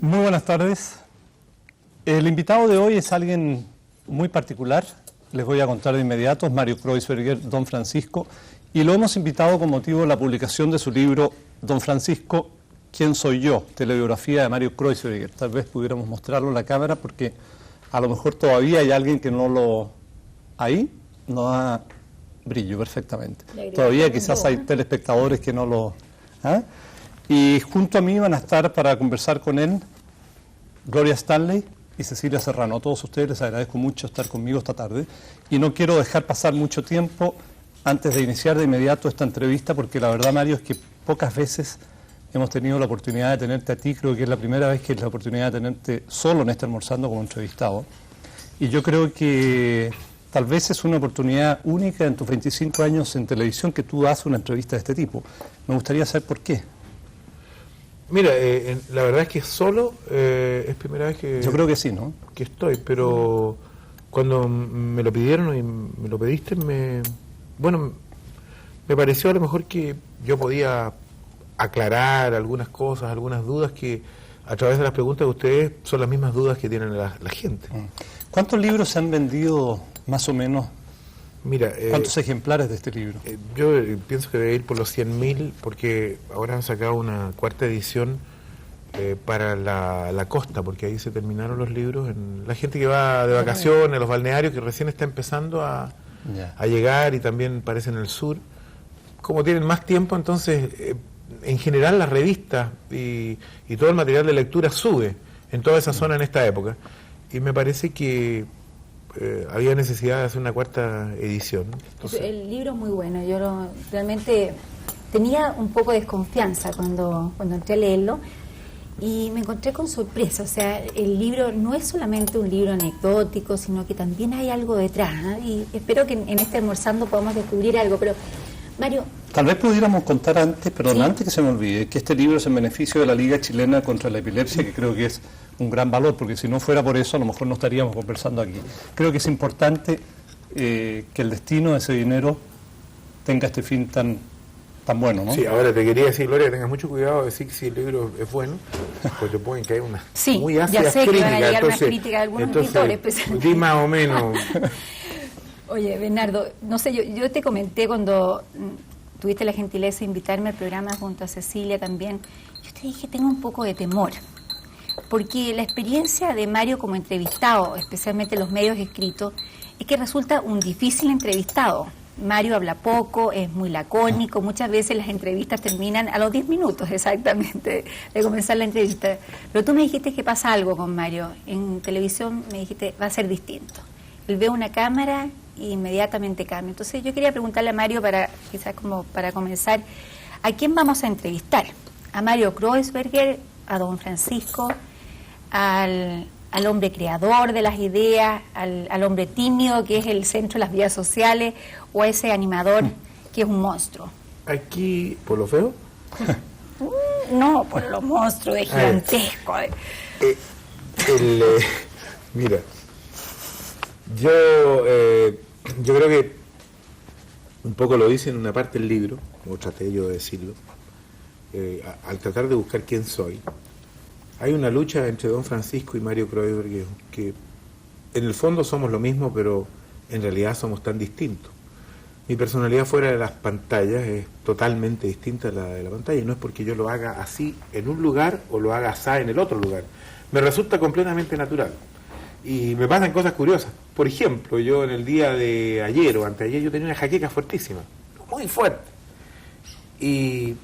Muy buenas tardes. El invitado de hoy es alguien muy particular. Les voy a contar de inmediato. Es Mario Kreuzberger, Don Francisco. Y lo hemos invitado con motivo de la publicación de su libro Don Francisco, ¿Quién soy yo? Telebiografía de Mario Kreuzberger. Tal vez pudiéramos mostrarlo en la cámara porque a lo mejor todavía hay alguien que no lo... Ahí no da brillo perfectamente. Todavía quizás hay telespectadores que no lo... ¿Ah? Y junto a mí van a estar para conversar con él Gloria Stanley y Cecilia Serrano. A todos ustedes les agradezco mucho estar conmigo esta tarde y no quiero dejar pasar mucho tiempo antes de iniciar de inmediato esta entrevista, porque la verdad, Mario, es que pocas veces hemos tenido la oportunidad de tenerte a ti. Creo que es la primera vez que es la oportunidad de tenerte solo en este Almorzando como entrevistado, y yo creo que tal vez es una oportunidad única en tus 25 años en televisión que tú haces una entrevista de este tipo. Me gustaría saber por qué. Mira, la verdad es que solo es primera vez que... Yo creo que sí, ¿no? Que estoy, pero cuando me lo pidieron y me lo pediste, me pareció a lo mejor que yo podía aclarar algunas cosas, algunas dudas que a través de las preguntas de ustedes son las mismas dudas que tienen la gente. ¿Cuántos libros se han vendido más o menos? Mira, ¿cuántos ejemplares de este libro? Yo pienso que debe ir por los 100.000, porque ahora han sacado una cuarta edición para la costa, porque ahí se terminaron los libros. La gente que va de vacaciones, los balnearios, que recién está empezando a llegar, y también parece en el sur. Como tienen más tiempo, entonces, en general las revistas y todo el material de lectura sube en toda esa zona en esta época. Y me parece que había necesidad de hacer una cuarta edición. Entonces, el libro es muy bueno. Yo realmente tenía un poco de desconfianza cuando entré a leerlo y me encontré con sorpresa. O sea, el libro no es solamente un libro anecdótico, sino que también hay algo detrás, ¿eh? Y espero que en este Almorzando podamos descubrir algo. Pero, Mario... Tal vez pudiéramos contar antes, perdón, ¿sí? Antes que se me olvide, que este libro es en beneficio de la Liga Chilena contra la Epilepsia, que creo que es un gran valor, porque si no fuera por eso a lo mejor no estaríamos conversando aquí. Creo que es importante que el destino de ese dinero tenga este fin tan bueno, ¿no? Sí, ahora te quería decir, Gloria, que tengas mucho cuidado de decir que si el libro es bueno, pues te pueden caer unas muy ácidas ya sé críticas. Que van a llegar unas críticas de algunos editores. Di más o menos. Oye, Bernardo, no sé, yo te comenté cuando tuviste la gentileza de invitarme al programa junto a Cecilia también, yo te dije, tengo un poco de temor, porque la experiencia de Mario como entrevistado, especialmente en los medios escritos, es que resulta un difícil entrevistado. Mario habla poco, es muy lacónico, muchas veces las entrevistas terminan a los 10 minutos exactamente de comenzar la entrevista. Pero tú me dijiste que pasa algo con Mario, en televisión me dijiste, va a ser distinto. Él ve una cámara e inmediatamente cambia. Entonces yo quería preguntarle a Mario, quizás como para comenzar, ¿a quién vamos a entrevistar? ¿A Mario Kreuzberger, a Don Francisco, al hombre creador de las ideas, al hombre tímido que es el centro de las vidas sociales, o a ese animador que es un monstruo? ¿Aquí por lo feo? No, por los monstruos, es gigantesco. Mira, yo creo que un poco lo dice en una parte del libro, como traté yo de decirlo, al tratar de buscar quién soy. Hay una lucha entre Don Francisco y Mario Kreuzberger, que en el fondo somos lo mismo, pero en realidad somos tan distintos. Mi personalidad fuera de las pantallas es totalmente distinta a la de la pantalla, y no es porque yo lo haga así en un lugar o lo haga así en el otro lugar. Me resulta completamente natural. Y me pasan cosas curiosas. Por ejemplo, yo en el día de ayer o anteayer yo tenía una jaqueca fuertísima, muy fuerte. Y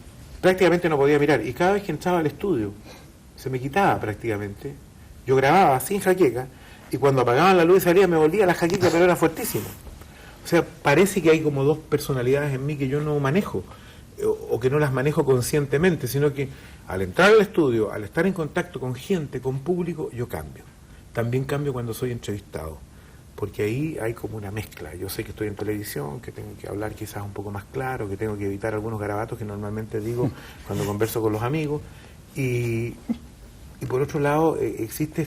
prácticamente no podía mirar. Y cada vez que entraba al estudio, se me quitaba prácticamente. Yo grababa sin jaqueca, y cuando apagaban la luz y salía me volvía la jaqueca, pero era fuertísima. O sea, parece que hay como dos personalidades en mí que yo no manejo, o que no las manejo conscientemente, sino que al entrar al estudio, al estar en contacto con gente, con público, yo cambio. También cambio cuando soy entrevistado, porque ahí hay como una mezcla. Yo sé que estoy en televisión, que tengo que hablar quizás un poco más claro, que tengo que evitar algunos garabatos que normalmente digo cuando converso con los amigos. Y por otro lado, existe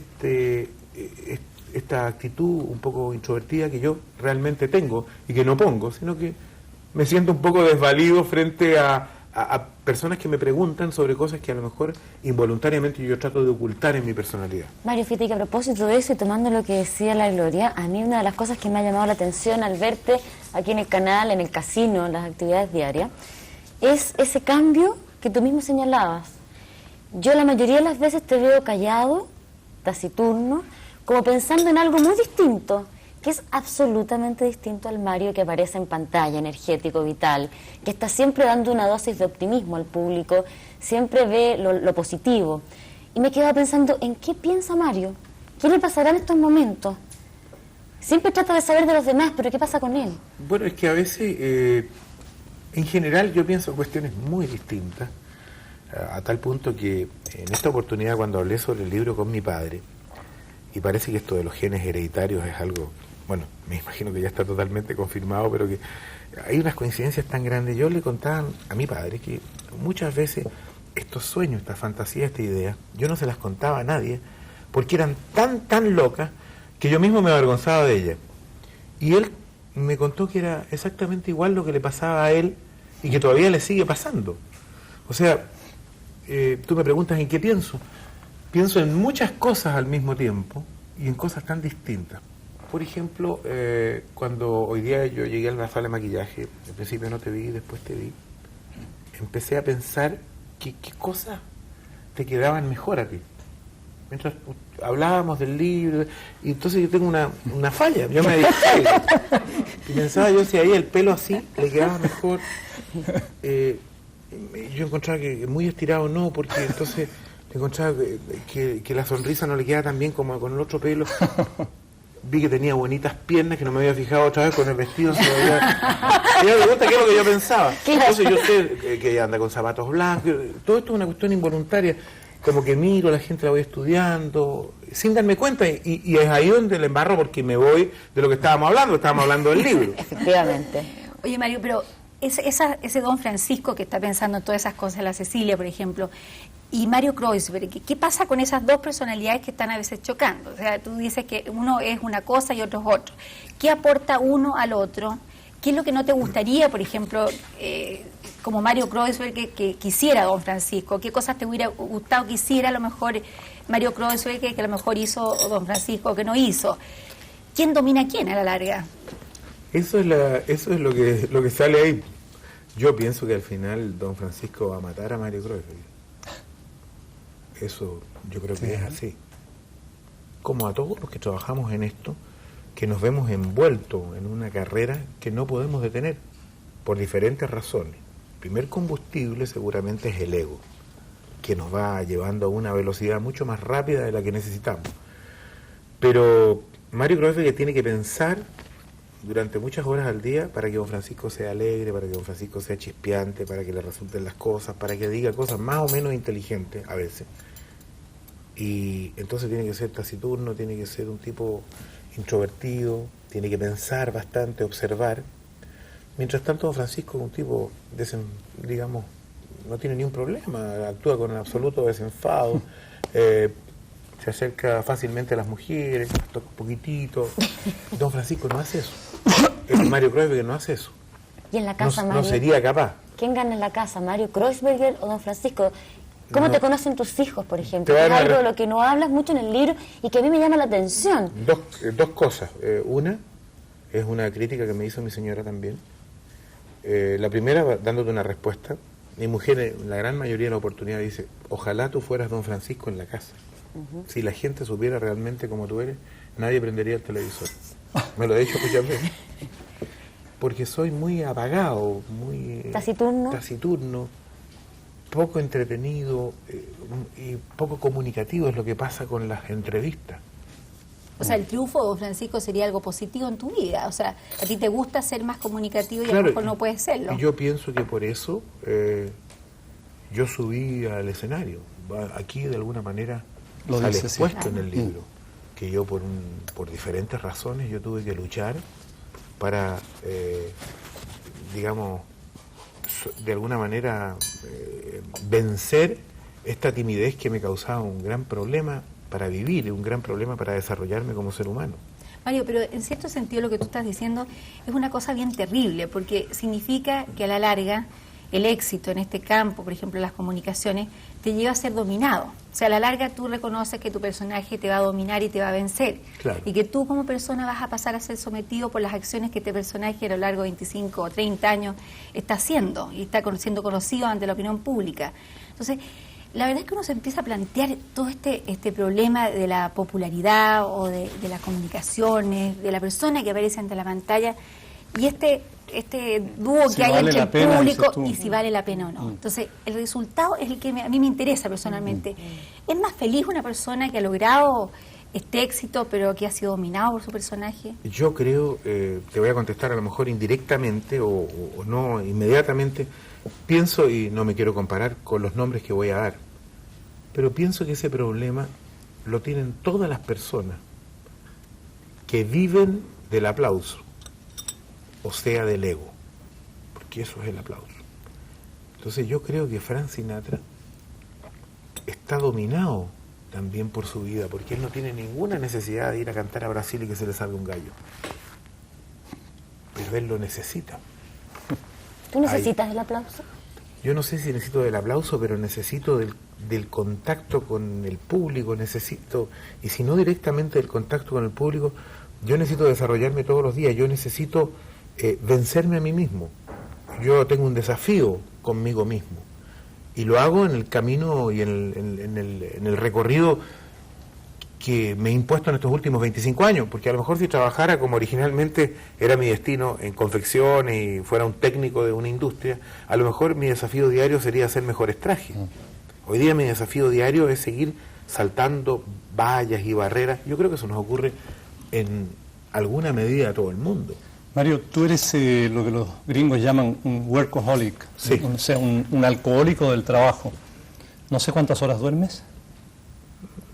esta actitud un poco introvertida que yo realmente tengo y que no pongo, sino que me siento un poco desvalido frente a a personas que me preguntan sobre cosas que a lo mejor involuntariamente yo trato de ocultar en mi personalidad. Mario, fíjate que a propósito de eso y tomando lo que decía la Gloria, a mí una de las cosas que me ha llamado la atención al verte aquí en el canal, en el casino, en las actividades diarias, es ese cambio que tú mismo señalabas. Yo la mayoría de las veces te veo callado, taciturno, como pensando en algo muy distinto, que es absolutamente distinto al Mario que aparece en pantalla, energético, vital, que está siempre dando una dosis de optimismo al público, siempre ve lo positivo. Y me quedaba pensando, ¿en qué piensa Mario? ¿Qué le pasará en estos momentos? Siempre trata de saber de los demás, pero ¿qué pasa con él? Bueno, es que a veces, en general, yo pienso cuestiones muy distintas, a tal punto que en esta oportunidad, cuando hablé sobre el libro con mi padre, y parece que esto de los genes hereditarios es algo, bueno, me imagino que ya está totalmente confirmado, pero que hay unas coincidencias tan grandes. Yo le contaba a mi padre que muchas veces estos sueños, estas fantasías, esta idea, yo no se las contaba a nadie, porque eran tan locas que yo mismo me avergonzaba de ellas. Y él me contó que era exactamente igual lo que le pasaba a él y que todavía le sigue pasando. O sea, tú me preguntas en qué pienso. Pienso en muchas cosas al mismo tiempo y en cosas tan distintas. Por ejemplo, cuando hoy día yo llegué a la sala de maquillaje, al principio no te vi, después te vi, empecé a pensar qué cosas te quedaban mejor a ti. Mientras hablábamos del libro, y entonces yo tengo una falla, yo me distraje. Y pensaba yo si ahí el pelo así le quedaba mejor. Yo encontraba que muy estirado no, porque entonces encontraba que la sonrisa no le quedaba tan bien como con el otro pelo. Vi que tenía bonitas piernas, que no me había fijado otra vez con el vestido. Ya me gusta qué es lo que yo pensaba. Entonces yo sé que anda con zapatos blancos. Todo esto es una cuestión involuntaria. Como que miro a la gente, la voy estudiando, sin darme cuenta. Y es ahí donde le embarro, porque me voy de lo que estábamos hablando del libro. Efectivamente. Oye, Mario, pero ese don Francisco que está pensando en todas esas cosas, la Cecilia, por ejemplo, y Mario Kreuzberg, ¿qué pasa con esas dos personalidades que están a veces chocando? O sea, tú dices que uno es una cosa y otro es otro. ¿Qué aporta uno al otro? ¿Qué es lo que no te gustaría, por ejemplo, como Mario Kreuzberg, que quisiera don Francisco? ¿Qué cosas te hubiera gustado que hiciera a lo mejor Mario Kreuzberg, que a lo mejor hizo don Francisco, que no hizo? ¿Quién domina a quién a la larga? Eso es lo que sale ahí. Yo pienso que al final don Francisco va a matar a Mario Kreuzberg. Eso yo creo que es así. Como a todos los que trabajamos en esto, que nos vemos envueltos en una carrera que no podemos detener, por diferentes razones. El primer combustible seguramente es el ego, que nos va llevando a una velocidad mucho más rápida de la que necesitamos. Pero Mario Kreuzberg tiene que pensar durante muchas horas al día para que don Francisco sea alegre, para que don Francisco sea chispeante, para que le resulten las cosas, para que diga cosas más o menos inteligentes a veces. Y entonces tiene que ser taciturno, tiene que ser un tipo introvertido, tiene que pensar bastante, observar. Mientras tanto, don Francisco es un tipo, digamos, no tiene ni un problema, actúa con absoluto desenfado, se acerca fácilmente a las mujeres, toca un poquitito. Don Francisco no hace eso. Mario Kreuzberg no hace eso. Y en la casa, Mario, no sería capaz. ¿Quién gana en la casa, Mario Kreuzberg o don Francisco? ¿Cómo te conocen tus hijos, por ejemplo? Es algo de lo que no hablas mucho en el libro y que a mí me llama la atención. Dos cosas. Una es una crítica que me hizo mi señora también. La primera, dándote una respuesta. Mi mujer, en la gran mayoría de la oportunidad, dice: ojalá tú fueras don Francisco en la casa. Si la gente supiera realmente como tú eres, nadie prendería el televisor. Me lo he dicho muchas veces. Porque soy muy apagado, muy taciturno, poco entretenido y poco comunicativo. Es lo que pasa con las entrevistas. O sea, el triunfo de don Francisco sería algo positivo en tu vida. O sea, a ti te gusta ser más comunicativo y claro, a lo mejor no puedes serlo. Yo pienso que por eso yo subí al escenario. Aquí de alguna manera sale expuesto en el libro que yo por diferentes razones yo tuve que luchar para, digamos, de alguna manera vencer esta timidez que me causaba un gran problema para vivir y un gran problema para desarrollarme como ser humano. Mario, pero en cierto sentido lo que tú estás diciendo es una cosa bien terrible, porque significa que a la larga el éxito en este campo, por ejemplo las comunicaciones, te lleva a ser dominado. O sea, a la larga tú reconoces que tu personaje te va a dominar y te va a vencer. Claro. Y que tú como persona vas a pasar a ser sometido por las acciones que este personaje a lo largo de 25 o 30 años está haciendo y está siendo conocido ante la opinión pública. Entonces, la verdad es que uno se empieza a plantear todo este problema de la popularidad o de las comunicaciones, de la persona que aparece ante la pantalla y este dúo si que hay vale entre la el pena, público dices tú. y si vale la pena o no. Entonces, el resultado es el que a mí me interesa personalmente. ¿Es más feliz una persona que ha logrado este éxito, pero que ha sido dominado por su personaje? Yo creo, te voy a contestar a lo mejor indirectamente o no inmediatamente, pienso, y no me quiero comparar con los nombres que voy a dar, pero pienso que ese problema lo tienen todas las personas que viven del aplauso, o sea, del ego, porque eso es el aplauso. Entonces yo creo que Frank Sinatra está dominado también por su vida, porque él no tiene ninguna necesidad de ir a cantar a Brasil y que se le salga un gallo, pero él lo necesita. ¿Tú necesitas el aplauso? Yo no sé si necesito del aplauso, pero necesito del contacto con el público, necesito, y si no directamente del contacto con el público, yo necesito desarrollarme todos los días, yo necesito vencerme a mí mismo. Yo tengo un desafío conmigo mismo, y lo hago en el camino y en el recorrido que me he impuesto en estos últimos 25 años, porque a lo mejor si trabajara como originalmente era mi destino en confección y fuera un técnico de una industria, a lo mejor mi desafío diario sería hacer mejores trajes. Hoy día mi desafío diario es seguir saltando vallas y barreras. Yo creo que eso nos ocurre en alguna medida a todo el mundo. Mario, tú eres lo que los gringos llaman un workaholic, Sí. o sea, un alcohólico del trabajo. No sé cuántas horas duermes.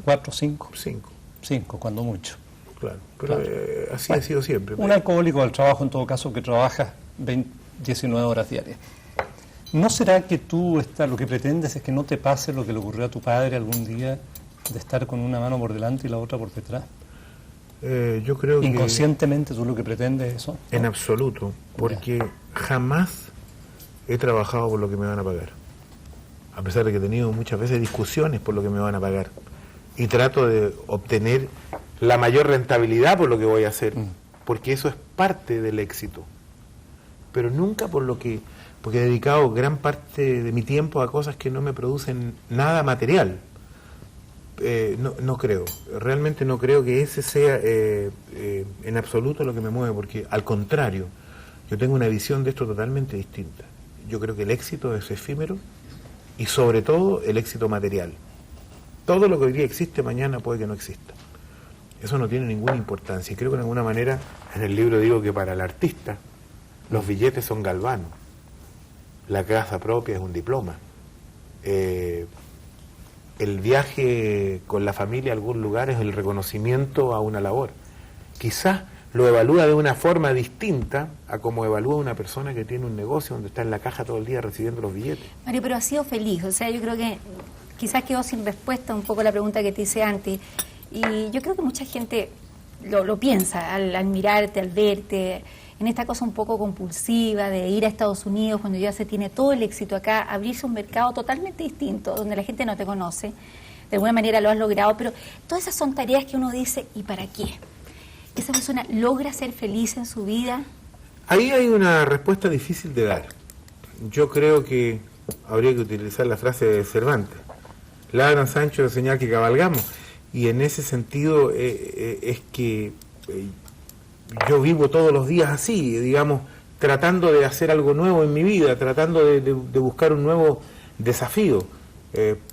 4, 5. 5, 5, cuando mucho. claro. Pero Claro. así ha sido siempre. Un alcohólico del trabajo, en todo caso, que trabaja 19 horas diarias. ¿No será que tú lo que pretendes es que no te pase lo que le ocurrió a tu padre algún día, de estar con una mano por delante y la otra por detrás? Yo creo que Inconscientemente tú lo que pretendes es eso. en ¿no? absoluto, porque jamás he trabajado por lo que me van a pagar, a pesar de que he tenido muchas veces discusiones por lo que me van a pagar, y trato de obtener la mayor rentabilidad por lo que voy a hacer, porque eso es parte del éxito, pero nunca porque he dedicado gran parte de mi tiempo a cosas que no me producen nada material. No creo, realmente no creo que ese sea en absoluto lo que me mueve, porque al contrario, yo tengo una visión de esto totalmente distinta. Yo creo que el éxito es efímero y sobre todo el éxito material. Todo lo que hoy día existe mañana puede que no exista. Eso no tiene ninguna importancia, y creo que de alguna manera en el libro digo que para el artista los billetes son galvanos, la casa propia es un diploma. El viaje con la familia a algún lugar es el reconocimiento a una labor. Quizás lo evalúa de una forma distinta a como evalúa una persona que tiene un negocio donde está en la caja todo el día recibiendo los billetes. Mario, pero has sido feliz. O sea, yo creo que quizás quedó sin respuesta un poco la pregunta que te hice antes. Y yo creo que mucha gente lo piensa al mirarte, al verte, en esta cosa un poco compulsiva de ir a Estados Unidos cuando ya se tiene todo el éxito acá, abrirse un mercado totalmente distinto, donde la gente no te conoce, de alguna manera lo has logrado, pero todas esas son tareas que uno dice, ¿y para qué? ¿Esa persona logra ser feliz en su vida? Ahí hay una respuesta difícil de dar. Yo creo que habría que utilizar la frase de Cervantes: ladran Sancho de señal que cabalgamos. Y en ese sentido es que yo vivo todos los días así, digamos, tratando de hacer algo nuevo en mi vida, tratando de buscar un nuevo desafío,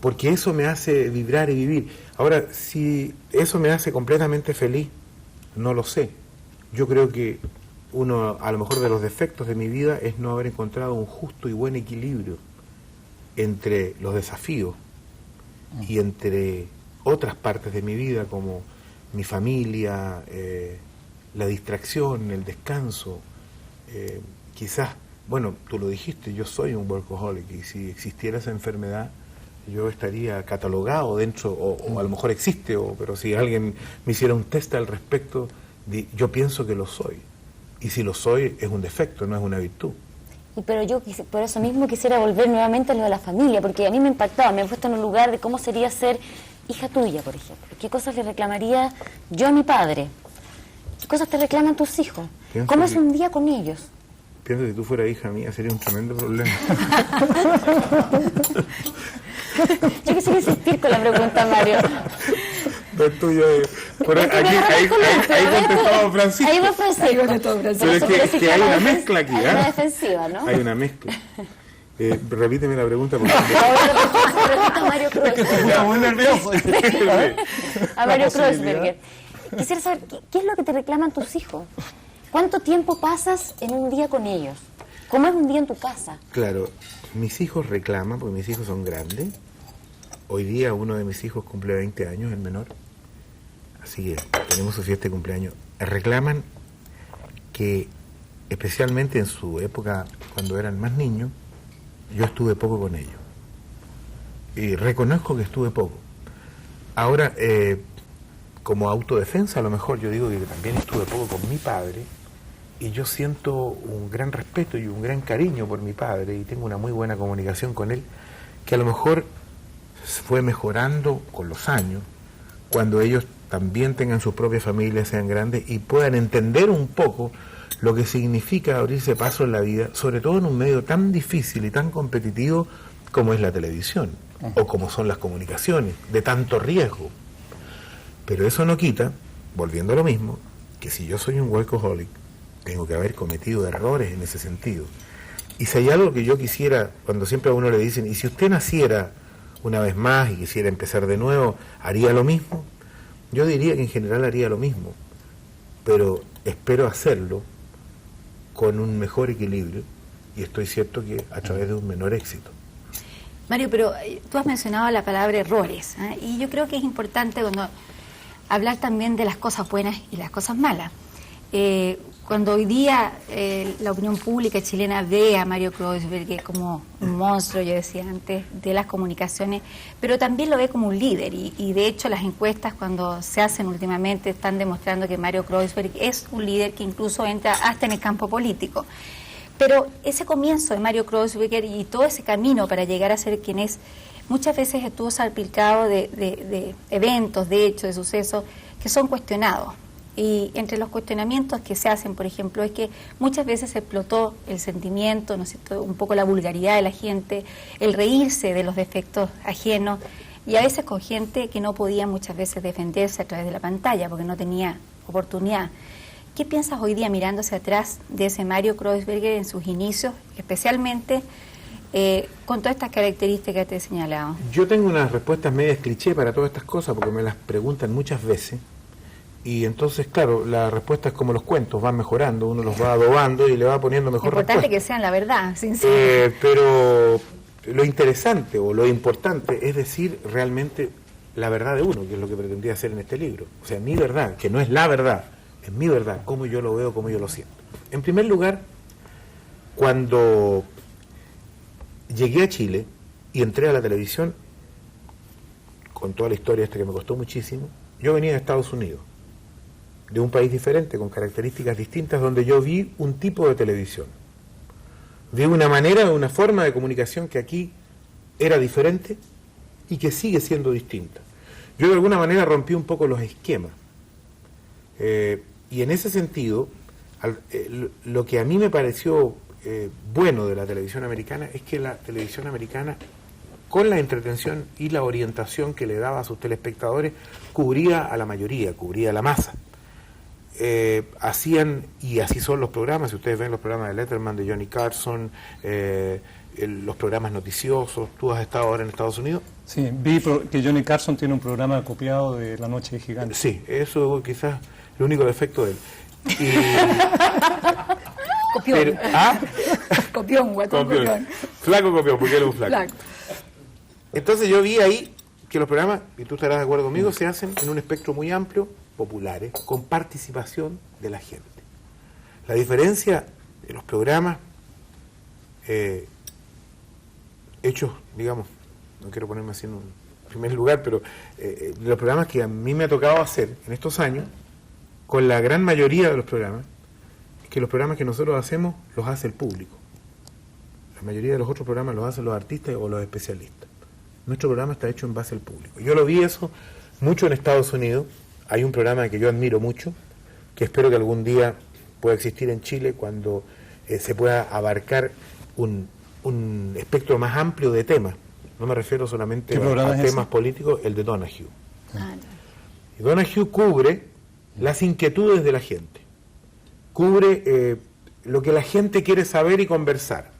porque eso me hace vibrar y vivir. Ahora, si eso me hace completamente feliz, no lo sé. Yo creo que uno, a lo mejor, de los defectos de mi vida es no haber encontrado un justo y buen equilibrio entre los desafíos y entre otras partes de mi vida, como mi familia, la distracción, el descanso. Quizás, bueno, tú lo dijiste, yo soy un workaholic, y si existiera esa enfermedad yo estaría catalogado dentro, o a lo mejor existe, pero si alguien me hiciera un test al respecto, yo pienso que lo soy, y si lo soy es un defecto, no es una virtud. Pero yo por eso mismo quisiera volver nuevamente a lo de la familia, porque a mí me impactaba, me he puesto en un lugar de cómo sería ser hija tuya, por ejemplo. ¿Qué cosas le reclamaría yo a mi padre? ¿Qué cosas te reclaman tus hijos? ¿Cómo es un día con ellos? Pienso que si tú fueras hija mía sería un tremendo problema. Yo quisiera insistir con la pregunta, Mario. No es tuyo. Ahí contestaba Francisco. Ahí va Francisco. Pero es que hay una mezcla aquí, hay una defensiva, ¿no? Hay una mezcla. Repíteme la pregunta porque... Pregunta a Mario Kreuzberger. Está muy nervioso. A Mario Kreuzberger. Quisiera saber, ¿qué es lo que te reclaman tus hijos? ¿Cuánto tiempo pasas en un día con ellos? ¿Cómo es un día en tu casa? Claro, mis hijos reclaman, porque mis hijos son grandes. Hoy día uno de mis hijos cumple 20 años, el menor. Así que tenemos su fiesta de cumpleaños. Reclaman que, especialmente en su época, cuando eran más niños, yo estuve poco con ellos. Y reconozco que estuve poco. Ahora, como autodefensa, a lo mejor yo digo que también estuve poco con mi padre, y yo siento un gran respeto y un gran cariño por mi padre, y tengo una muy buena comunicación con él, que a lo mejor fue mejorando con los años, cuando ellos también tengan sus propias familias, sean grandes, y puedan entender un poco lo que significa abrirse paso en la vida, sobre todo en un medio tan difícil y tan competitivo como es la televisión, o como son las comunicaciones, de tanto riesgo. Pero eso no quita, volviendo a lo mismo, que si yo soy un workaholic, tengo que haber cometido errores en ese sentido. Y si hay algo que yo quisiera, cuando siempre a uno le dicen, y si usted naciera una vez más y quisiera empezar de nuevo, ¿haría lo mismo? Yo diría que en general haría lo mismo, pero espero hacerlo con un mejor equilibrio, y estoy cierto que a través de un menor éxito. Mario, pero tú has mencionado la palabra errores, ¿eh? Y yo creo que es importante cuando hablar también de las cosas buenas y las cosas malas. Cuando hoy día la opinión pública chilena ve a Mario Kreuzberger como un monstruo, yo decía antes, de las comunicaciones, pero también lo ve como un líder, y de hecho las encuestas cuando se hacen últimamente están demostrando que Mario Kreuzberger es un líder que incluso entra hasta en el campo político. Pero ese comienzo de Mario Kreuzberger y todo ese camino para llegar a ser quien es, muchas veces estuvo salpicado de eventos, de hechos, de sucesos que son cuestionados. Y entre los cuestionamientos que se hacen, por ejemplo, es que muchas veces se explotó el sentimiento, ¿no es cierto?, un poco la vulgaridad de la gente, el reírse de los defectos ajenos, y a veces con gente que no podía muchas veces defenderse a través de la pantalla porque no tenía oportunidad. ¿Qué piensas hoy día mirando hacia atrás de ese Mario Kreuzberger en sus inicios, especialmente con todas estas características que te he señalado? Yo tengo unas respuestas medias cliché para todas estas cosas porque me las preguntan muchas veces. Y entonces, claro, la respuesta es como los cuentos, van mejorando, uno los va adobando y le va poniendo mejor respuesta. Importante que sean la verdad, sincero. Pero lo interesante o lo importante es decir realmente la verdad de uno, que es lo que pretendía hacer en este libro. O sea, mi verdad, que no es la verdad, es mi verdad, cómo yo lo veo, cómo yo lo siento. En primer lugar, cuando llegué a Chile y entré a la televisión, con toda la historia esta que me costó muchísimo, yo venía de Estados Unidos, de un país diferente, con características distintas, donde yo vi un tipo de televisión. Vi una manera, una forma de comunicación que aquí era diferente y que sigue siendo distinta. Yo de alguna manera rompí un poco los esquemas. Y en ese sentido, lo que a mí me pareció bueno de la televisión americana es que la televisión americana, con la entretención y la orientación que le daba a sus telespectadores, cubría a la mayoría, cubría a la masa. Hacían, y así son los programas, si ustedes ven los programas de Letterman, de Johnny Carson, los programas noticiosos. ¿Tú has estado ahora en Estados Unidos? Sí, vi que Johnny Carson tiene un programa copiado de La Noche de Gigantes. Sí, eso quizás es el único defecto de él. Copión. Pero, ¿ah? Copión, guatón, copión. Flaco copión, porque él es un flaco. Flaco. Entonces yo vi ahí que los programas, y tú estarás de acuerdo conmigo, se hacen en un espectro muy amplio, populares, con participación de la gente. La diferencia de los programas hechos, digamos, no quiero ponerme así en un primer lugar, pero los programas que a mí me ha tocado hacer en estos años, con la gran mayoría de los programas, es que los programas que nosotros hacemos los hace el público. La mayoría de los otros programas los hacen los artistas o los especialistas. Nuestro programa está hecho en base al público. Yo lo vi eso mucho en Estados Unidos. Hay un programa que yo admiro mucho, que espero que algún día pueda existir en Chile cuando se pueda abarcar un espectro más amplio de temas. No me refiero solamente a temas políticos, el de Donahue. Y Donahue cubre las inquietudes de la gente, cubre lo que la gente quiere saber y conversar.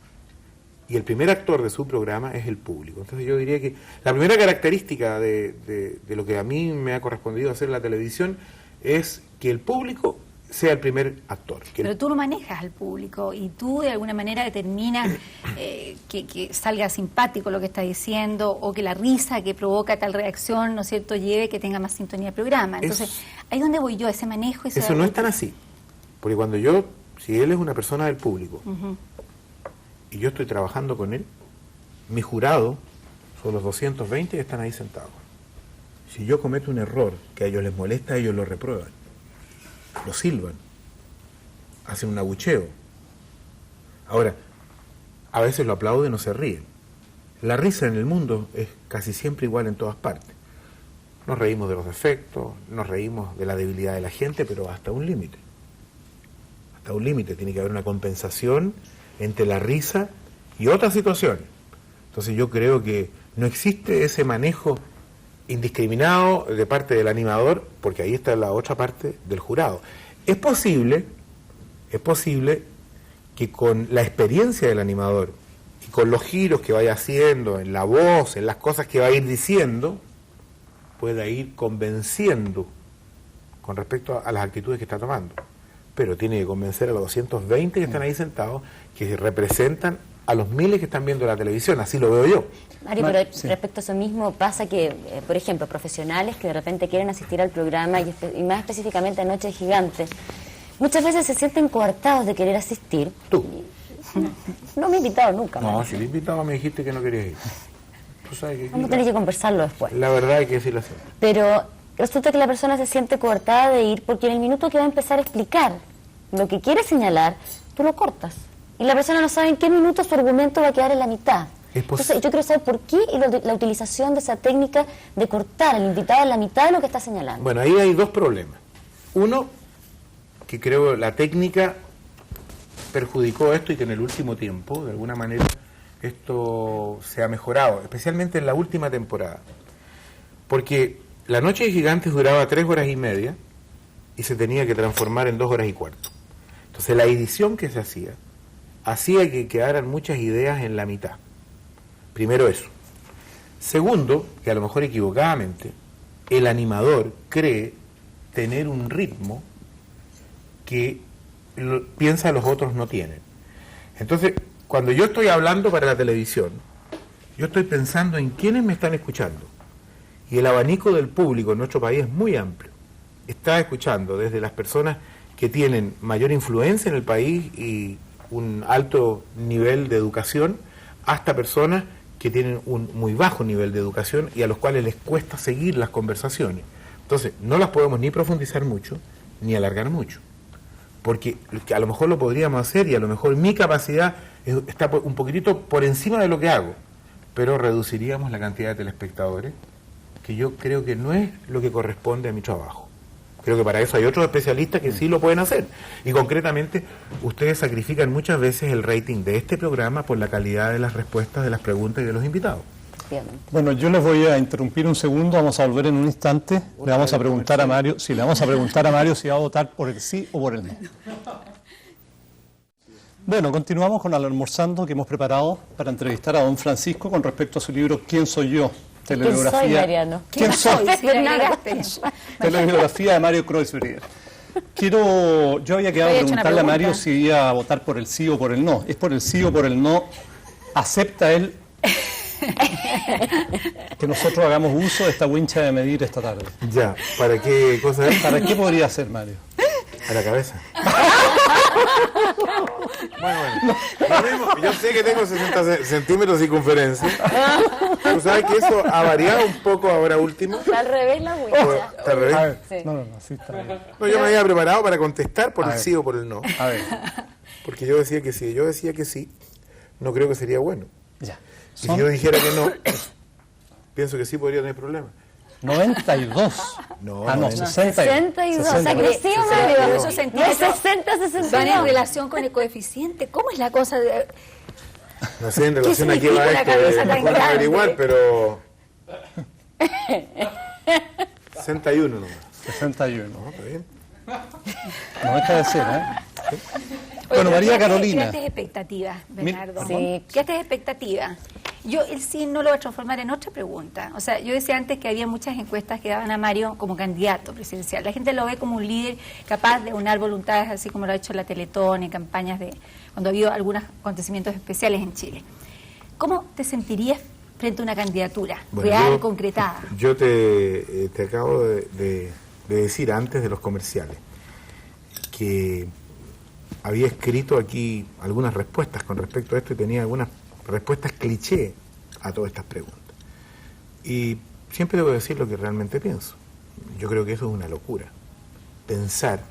Y el primer actor de su programa es el público. Entonces yo diría que la primera característica de lo que a mí me ha correspondido hacer en la televisión es que el público sea el primer actor. Pero tú lo manejas al público y tú de alguna manera determinas que salga simpático lo que está diciendo o que la risa que provoca tal reacción, ¿no es cierto?, lleve que tenga más sintonía el programa. Entonces, ahí es donde voy yo, ese manejo. Eso no es tan así. Porque cuando si él es una persona del público y yo estoy trabajando con él, mi jurado son los 220 que están ahí sentados. Si yo cometo un error que a ellos les molesta, ellos lo reprueban, lo silban, hacen un abucheo. Ahora, a veces lo aplauden o se ríen. La risa en el mundo es casi siempre igual en todas partes. Nos reímos de los defectos, nos reímos de la debilidad de la gente, pero hasta un límite. Hasta un límite, tiene que haber una compensación entre la risa y otras situaciones. Entonces yo creo que no existe ese manejo indiscriminado de parte del animador, porque ahí está la otra parte del jurado. Es posible que con la experiencia del animador y con los giros que vaya haciendo en la voz, en las cosas que va a ir diciendo, pueda ir convenciendo con respecto a las actitudes que está tomando. Pero tiene que convencer a los 220 que están ahí sentados, que representan a los miles que están viendo la televisión, así lo veo yo. Mario, pero respecto a eso mismo pasa que, por ejemplo, profesionales que de repente quieren asistir al programa y más específicamente a Noche de Gigantes, muchas veces se sienten coartados de querer asistir. ¿Tú? No me he invitado nunca. No, Mario. si le invitaba me dijiste que no querías ir. Tú sabes que vamos a tener que conversarlo después. La verdad hay que decirlo así. Pero resulta que la persona se siente coartada de ir porque en el minuto que va a empezar a explicar lo que quiere señalar, tú lo cortas. Y la persona no sabe en qué minuto su argumento va a quedar en la mitad. Entonces, yo quiero saber por qué y la utilización de esa técnica de cortar al invitado en la mitad de lo que está señalando. Bueno, ahí hay dos problemas. Uno, que creo la técnica perjudicó esto y que en el último tiempo, de alguna manera, esto se ha mejorado, especialmente en la última temporada. Porque la Noche de Gigantes duraba 3 horas y media y se tenía que transformar en 2 horas y cuarto. Entonces la edición que se hacía que quedaran muchas ideas en la mitad. Primero eso. Segundo, que a lo mejor equivocadamente, el animador cree tener un ritmo que piensa los otros no tienen. Entonces, cuando yo estoy hablando para la televisión, yo estoy pensando en quiénes me están escuchando. Y el abanico del público en nuestro país es muy amplio. Está escuchando desde las personas que tienen mayor influencia en el país y un alto nivel de educación, hasta personas que tienen un muy bajo nivel de educación y a los cuales les cuesta seguir las conversaciones. Entonces, no las podemos ni profundizar mucho, ni alargar mucho. Porque a lo mejor lo podríamos hacer y a lo mejor mi capacidad está un poquitito por encima de lo que hago, pero reduciríamos la cantidad de telespectadores, que yo creo que no es lo que corresponde a mi trabajo. Creo que para eso hay otros especialistas que sí lo pueden hacer. Y concretamente, ustedes sacrifican muchas veces el rating de este programa por la calidad de las respuestas de las preguntas y de los invitados. Bueno, yo les voy a interrumpir un segundo, vamos a volver en un instante. Le vamos a preguntar a Mario, si va a votar por el sí o por el no. Bueno, continuamos con el almorzando que hemos preparado para entrevistar a don Francisco con respecto a su libro ¿Quién soy yo? ¿Quién soy, Mariano? ¿Quién soy? Telebiografía de Mario Kreuzberger. Yo había quedado a preguntarle a Mario si iba a votar por el sí o por el no. ¿Es por el sí o por el no? ¿Acepta él que nosotros hagamos uso de esta wincha de medir esta tarde? Ya, ¿para qué cosa es? ¿Para qué podría ser, Mario? A la cabeza. Bueno. Lo mismo, yo sé que tengo 60 centímetros de circunferencia. Tú sabes que eso ha variado un poco ahora último. Está al revés la huella. ¿Está al revés? A ver, Sí. no, sí está bien. No, yo me había preparado para contestar por A el ver. sí o por el no. A ver, Porque yo decía que sí. no creo que sería bueno. Ya. Y si yo dijera que no, pienso que sí podría tener problemas. 92. No, no, 62. O sea, creció, Mario. Esos centímetros De 60 a 62. van en relación con el coeficiente. ¿Cómo es la cosa de...? No sé en relación a qué significa va una esto, cabeza tan mejor grande? averiguar, pero... 61 nomás. 61. No, está bien. No deja de ser, ¿eh? Oye, Bueno, pero María ¿qué Carolina. haces expectativas, Bernardo? Sí. ¿Qué haces expectativas? Yo el sí no lo voy a transformar en otra pregunta. O sea, yo decía antes que había muchas encuestas que daban a Mario como candidato presidencial. La gente lo ve como un líder capaz de unar voluntades, así como lo ha hecho la Teletón en campañas de cuando ha habido algunos acontecimientos especiales en Chile. ¿Cómo te sentirías frente a una candidatura real, concretada? Yo te acabo de decir antes de los comerciales que había escrito aquí algunas respuestas con respecto a esto y tenía algunas respuestas cliché a todas estas preguntas. Y siempre debo decir lo que realmente pienso. Yo creo que eso es una locura. Pensar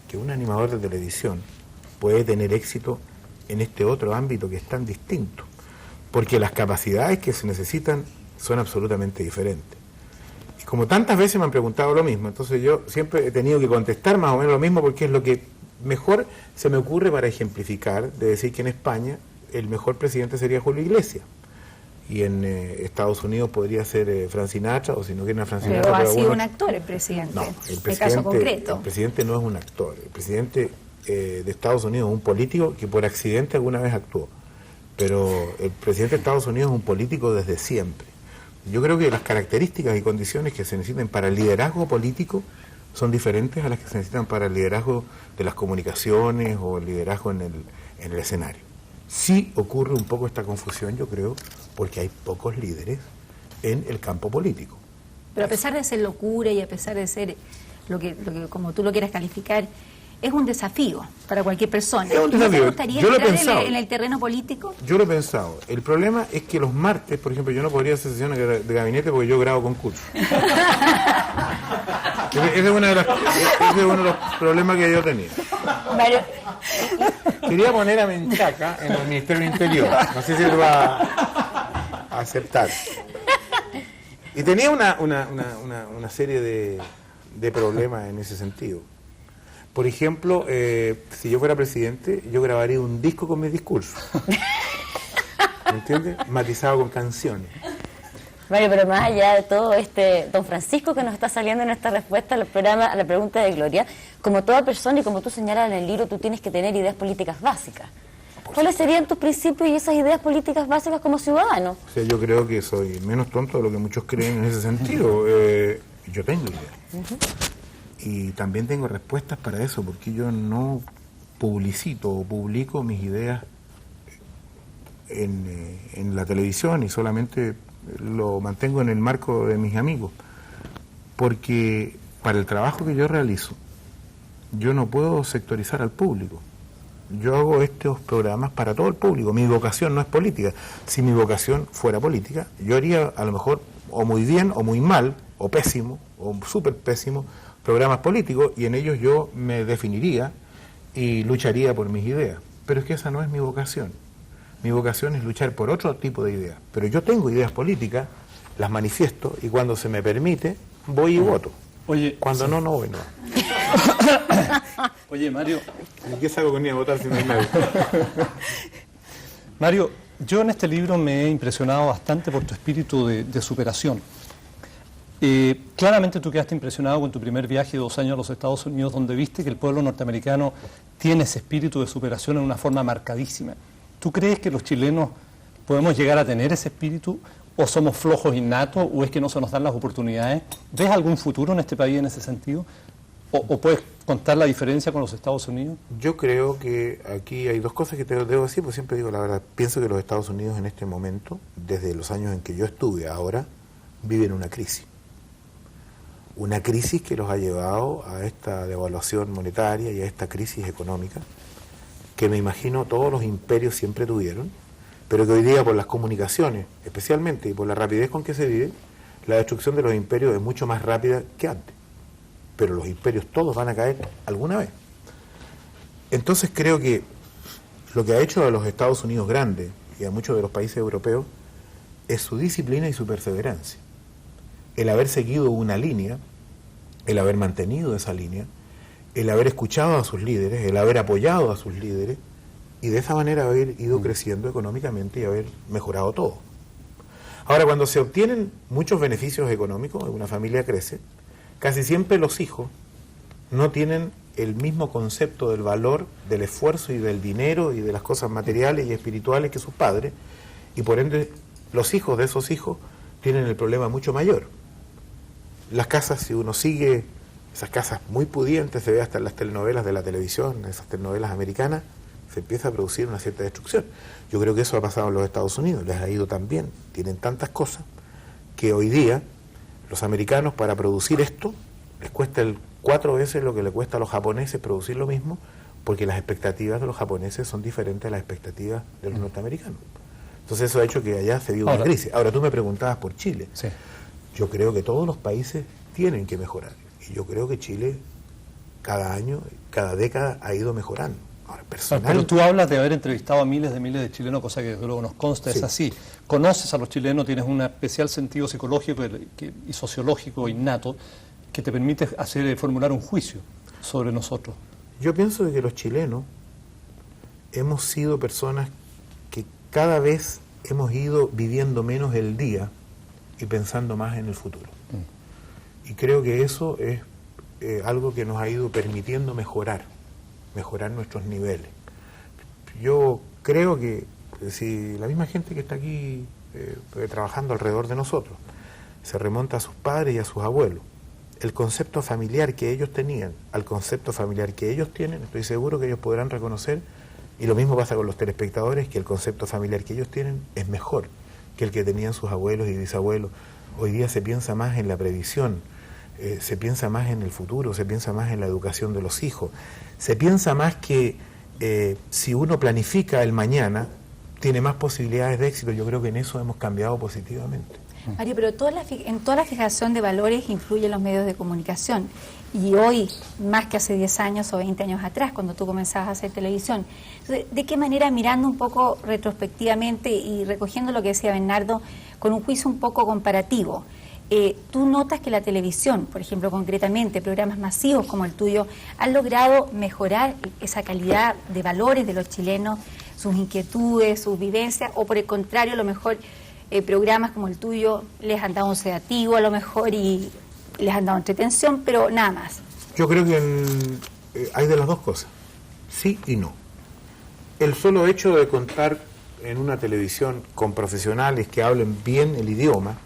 que un animador de televisión puede tener éxito en este otro ámbito que es tan distinto. Porque las capacidades que se necesitan son absolutamente diferentes. Y como tantas veces me han preguntado lo mismo, entonces yo siempre he tenido que contestar más o menos lo mismo porque es lo que mejor se me ocurre para ejemplificar de decir que en España el mejor presidente sería Julio Iglesias. Y en Estados Unidos podría ser Frank Sinatra, o si no quieren a Frank Sinatra... Pero ha sido algunos... un actor el presidente, No, el caso concreto. El presidente no es un actor. El presidente de Estados Unidos es un político que por accidente alguna vez actuó. Pero el presidente de Estados Unidos es un político desde siempre. Yo creo que las características y condiciones que se necesitan para el liderazgo político son diferentes a las que se necesitan para el liderazgo de las comunicaciones o el liderazgo en el escenario. Sí ocurre un poco esta confusión, yo creo, porque hay pocos líderes en el campo político. Pero a pesar de ser locura y a pesar de ser lo que como tú lo quieras calificar, es un desafío para cualquier persona. Es un ¿No desafío. te gustaría Yo lo he entrar pensado. en el terreno político? Yo lo he pensado. El problema es que los martes, por ejemplo, yo no podría hacer sesiones de gabinete porque yo grabo concursos. Ese es uno de los problemas que yo tenía. Mario, Quería poner a Menchaca en el Ministerio del Interior. No sé si lo va a aceptar. Y tenía una serie de problemas en ese sentido. Por ejemplo, si yo fuera presidente, yo grabaría un disco con mis discursos. ¿Me entiendes? Matizado con canciones. Mario, pero más allá de todo don Francisco que nos está saliendo en esta respuesta al programa, a la pregunta de Gloria, como toda persona y como tú señalas en el libro, tú tienes que tener ideas políticas básicas. ¿Cuáles serían tus principios y esas ideas políticas básicas como ciudadano? O sea, yo creo que soy menos tonto de lo que muchos creen en ese sentido. Yo tengo ideas. Y también tengo respuestas para eso, porque yo no publicito o publico mis ideas en la televisión y solamente lo mantengo en el marco de mis amigos. Porque para el trabajo que yo realizo, yo no puedo sectorizar al público. Yo hago estos programas para todo el público. Mi vocación no es política. Si mi vocación fuera política, yo haría a lo mejor o muy bien o muy mal, o pésimo, o súper pésimo, programas políticos, y en ellos yo me definiría y lucharía por mis ideas. Pero es que esa no es mi vocación. Mi vocación es luchar por otro tipo de ideas. Pero yo tengo ideas políticas, las manifiesto, y cuando se me permite, voy y voto. Oye, Cuando no voy, no. Oye, Mario. ¿Y qué saco con ir a votar si no hay nadie? Mario, yo en este libro me he impresionado bastante por tu espíritu de superación. Claramente tú quedaste impresionado con tu primer viaje de 2 años a los Estados Unidos, donde viste que el pueblo norteamericano tiene ese espíritu de superación en una forma marcadísima. ¿Tú crees que los chilenos podemos llegar a tener ese espíritu? ¿O somos flojos innatos? ¿O es que no se nos dan las oportunidades? ¿Ves algún futuro en este país en ese sentido? ¿O puedes contar la diferencia con los Estados Unidos? Yo creo que aquí hay dos cosas que te debo decir, pues siempre digo la verdad. Pienso que los Estados Unidos en este momento, desde los años en que yo estuve ahora, viven una crisis. Una crisis que los ha llevado a esta devaluación monetaria y a esta crisis económica, que me imagino todos los imperios siempre tuvieron, pero que hoy día por las comunicaciones, especialmente, y por la rapidez con que se vive, la destrucción de los imperios es mucho más rápida que antes. Pero los imperios todos van a caer alguna vez. Entonces creo que lo que ha hecho a los Estados Unidos grandes y a muchos de los países europeos es su disciplina y su perseverancia. El haber seguido una línea, el haber mantenido esa línea, el haber escuchado a sus líderes, el haber apoyado a sus líderes, y de esa manera haber ido creciendo económicamente y haber mejorado todo. Ahora, cuando se obtienen muchos beneficios económicos, una familia crece, casi siempre los hijos no tienen el mismo concepto del valor, del esfuerzo y del dinero y de las cosas materiales y espirituales que sus padres, y por ende los hijos de esos hijos tienen el problema mucho mayor. Las casas, si uno sigue esas casas muy pudientes, se ve hasta en las telenovelas de la televisión, esas telenovelas americanas, se empieza a producir una cierta destrucción. Yo creo que eso ha pasado en los Estados Unidos, les ha ido tan bien, tienen tantas cosas, que hoy día los americanos para producir esto les cuesta 4 veces lo que le cuesta a los japoneses producir lo mismo, porque las expectativas de los japoneses son diferentes a las expectativas de los norteamericanos. Entonces eso ha hecho que allá se dio una crisis. Ahora tú me preguntabas por Chile. Sí. Yo creo que todos los países tienen que mejorar. Y yo creo que Chile cada año, cada década ha ido mejorando. Ahora, Pero tú hablas de haber entrevistado a miles de chilenos, cosa que luego nos consta, sí. Es así. Conoces a los chilenos, tienes un especial sentido psicológico y sociológico innato que te permite formular un juicio sobre nosotros. Yo pienso de que los chilenos hemos sido personas que cada vez hemos ido viviendo menos el día y pensando más en el futuro. Y creo que eso es algo que nos ha ido permitiendo mejorar nuestros niveles. Yo creo que si la misma gente que está aquí trabajando alrededor de nosotros se remonta a sus padres y a sus abuelos, el concepto familiar que ellos tenían al concepto familiar que ellos tienen, estoy seguro que ellos podrán reconocer, y lo mismo pasa con los telespectadores, que el concepto familiar que ellos tienen es mejor que el que tenían sus abuelos y bisabuelos. Hoy día se piensa más en la previsión, se piensa más en el futuro, se piensa más en la educación de los hijos, se piensa más que si uno planifica el mañana, tiene más posibilidades de éxito. Yo creo que en eso hemos cambiado positivamente. Mario, pero en toda la fijación de valores influyen los medios de comunicación. Y hoy, más que hace 10 años o 20 años atrás, cuando tú comenzabas a hacer televisión. Entonces, ¿de qué manera, mirando un poco retrospectivamente y recogiendo lo que decía Bernardo, con un juicio un poco comparativo, tú notas que la televisión, por ejemplo, concretamente, programas masivos como el tuyo, han logrado mejorar esa calidad de valores de los chilenos, sus inquietudes, sus vivencias, o por el contrario, a lo mejor programas como el tuyo les han dado un sedativo a lo mejor y les han dado entretención, pero nada más? Yo creo que hay de las dos cosas, sí y no. El solo hecho de contar en una televisión con profesionales que hablen bien el idioma,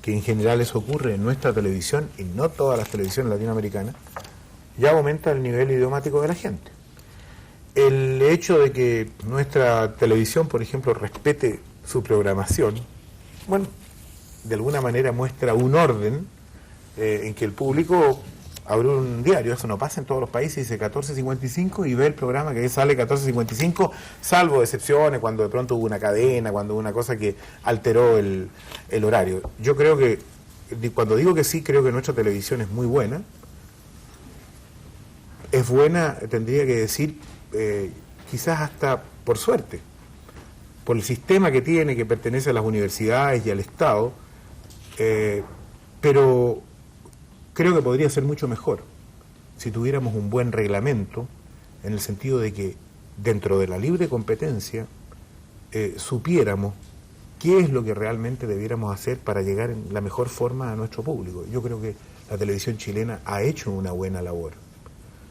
que en general eso ocurre en nuestra televisión y no todas las televisiones latinoamericanas, ya aumenta el nivel idiomático de la gente. El hecho de que nuestra televisión, por ejemplo, respete su programación, bueno, de alguna manera muestra un orden en que el público abre un diario, eso no pasa en todos los países, dice 14:55 y ve el programa que sale 14:55, salvo excepciones, cuando de pronto hubo una cadena, cuando hubo una cosa que alteró el horario. Yo creo que, cuando digo que sí, creo que nuestra televisión es muy buena. Es buena, tendría que decir, quizás hasta por suerte, por el sistema que tiene, que pertenece a las universidades y al Estado, pero creo que podría ser mucho mejor si tuviéramos un buen reglamento, en el sentido de que dentro de la libre competencia supiéramos qué es lo que realmente debiéramos hacer para llegar en la mejor forma a nuestro público. Yo creo que la televisión chilena ha hecho una buena labor.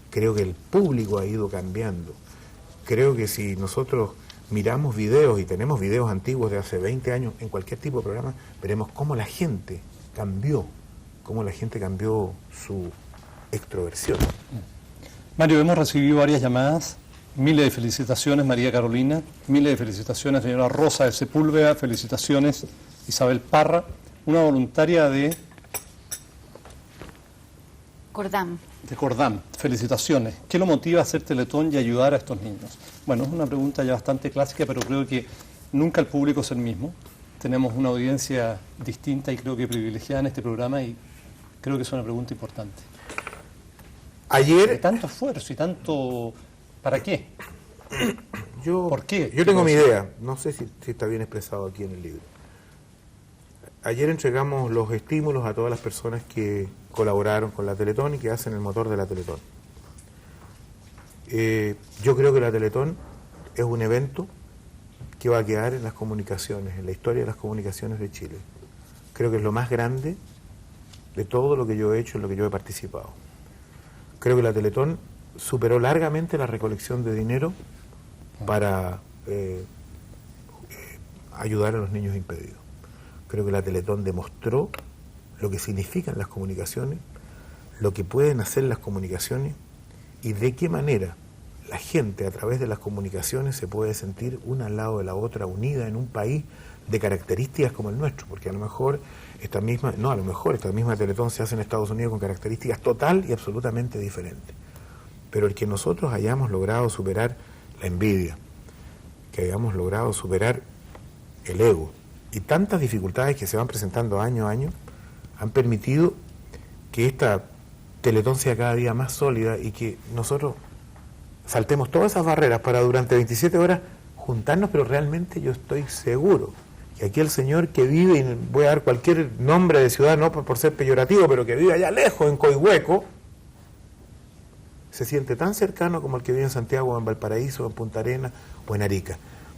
Creo que el público ha ido cambiando. Creo que si nosotros miramos videos, y tenemos videos antiguos de hace 20 años en cualquier tipo de programa, veremos cómo la gente cambió su extroversión. Mario, hemos recibido varias llamadas, miles de felicitaciones, María Carolina, miles de felicitaciones, señora Rosa de Sepúlveda, felicitaciones, Isabel Parra, una voluntaria de Cordam, felicitaciones. ¿Qué lo motiva a hacer Teletón y ayudar a estos niños? Bueno, es una pregunta ya bastante clásica, pero creo que nunca el público es el mismo. Tenemos una audiencia distinta y creo que privilegiada en este programa, y creo que es una pregunta importante. Ayer... De tanto esfuerzo y tanto... ¿Para qué? ¿Por qué? Yo tengo mi idea, no sé si está bien expresado aquí en el libro. Ayer entregamos los estímulos a todas las personas que colaboraron con la Teletón y que hacen el motor de la Teletón. Yo creo que la Teletón es un evento que va a quedar en las comunicaciones, en la historia de las comunicaciones de Chile. Creo que es lo más grande de todo lo que yo he hecho, en lo que yo he participado. Creo que la Teletón superó largamente la recolección de dinero para ayudar a los niños impedidos. Creo que la Teletón demostró lo que significan las comunicaciones, lo que pueden hacer las comunicaciones y de qué manera la gente a través de las comunicaciones se puede sentir una al lado de la otra, unida en un país de características como el nuestro, porque a lo mejor esta misma Teletón se hace en Estados Unidos con características total y absolutamente diferentes. Pero el que nosotros hayamos logrado superar la envidia, que hayamos logrado superar el ego y tantas dificultades que se van presentando año a año, han permitido que esta Teletón sea cada día más sólida y que nosotros saltemos todas esas barreras para durante 27 horas juntarnos, pero realmente yo estoy seguro que aquí el señor que vive, y voy a dar cualquier nombre de ciudad, no por ser peyorativo, pero que vive allá lejos, en Coihueco, se siente tan cercano como el que vive en Santiago, en Valparaíso, en Punta Arenas o en Arica.